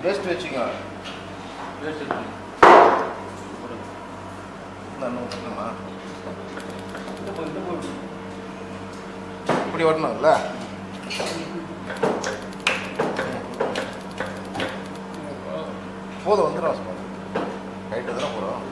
Paste வச்சுங்க. Paste வச்சுங்க. நான் ஊற்றணுமா? இப்படி வரணும்ல? போதும் வந்துடும். ரைட்டு தானே போகிறோம்.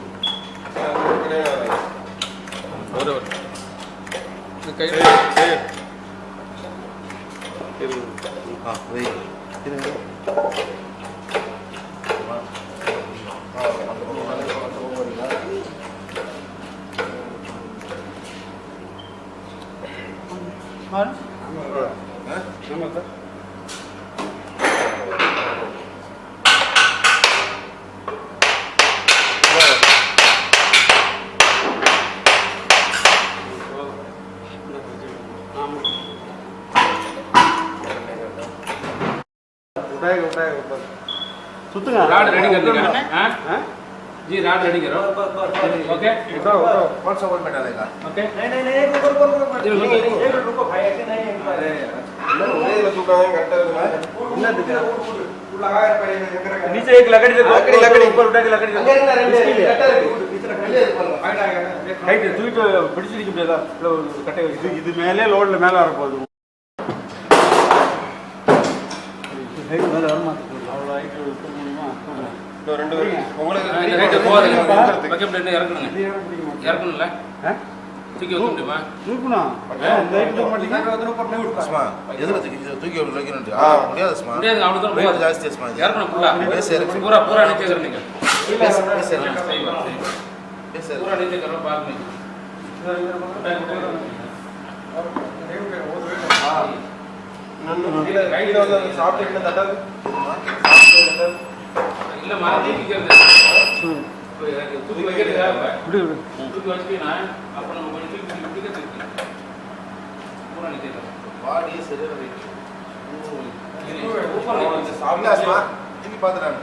सुतूंगा राड रेडी कर देगा हां जी राड रेडी करो ओके उठाओ कौन सा वोल्ट में डालेगा ओके नहीं एक रुको भाई ऐसे नहीं अरे ये तो कहां घंटा ना दिखा लगा कर पड़ेगा नीचे एक लकड़ी देखो लकड़ी ऊपर उठा के लकड़ी कटर हाइट தூக்கிட்டு பிடிச்சிருக்க முடியாதா கட்டை இது மேலே லோட்ல மேல வர போகுது ஹைட் மேல வர மாட்டேங்குது அவ்வளவு ஹைட் இருக்க முடியுமா இன்னும் ரெண்டு உங்களுக்கு இந்த ஹைட் போறீங்க பக்கெட் ரெண்டு இறக்கணும்ல தூக்கி வைக்க முடியுமா தூக்கணும் இந்த ஹைட் தூக்க மாட்டீங்க ஸ்மா எதுல தூக்கி வைக்கணும் முடியாது ஸ்மா முடியாது அவ்வளவு தூரம் வெயிட் ஜாஸ்தி ஸ்மா இறக்கணும் ஃபுல்லா பூரா नीचे कर நீங்க पूरा नीचे करो बाद में கையில வந்து சாப்பிட்டு தட்டாது இல்ல மாதிரி நிக்கிறது தூக்கி வைக்கிறதா இப்படி தூக்கி வச்சினா அப்ப நம்ம கொஞ்சம் தூக்கி தூக்கி பூரா नीचे करो பாடி சரியா வெயிட் ऊपर नहीं சாப்பிடா ஸ்மா திருப்பி பாத்துறாங்க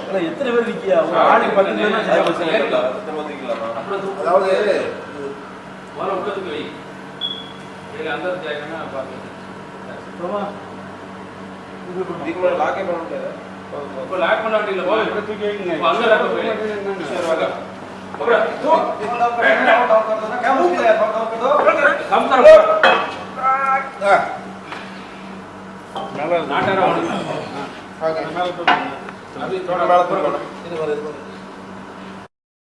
இல்ல எத்தனை பேர் நிக்கியா ஆடி 10 பேர்னா சரியா போச்சுங்க அதாவது वाला ऊपर तक गई ये अंदर जाएगा ना बात तोमा இதுக்கு மேல லாக்கே பண்ண முடியாது இப்போ லாக் பண்ண வேண்டியது இல்ல இப்படி தூக்கி வைங்க அங்க லாக் பண்ணு சரி வாங்க அப்புறம் தூ क्या मुंह कर दो कम करो மேல नाटा रहा ஓகே மேல अभी थोड़ा இது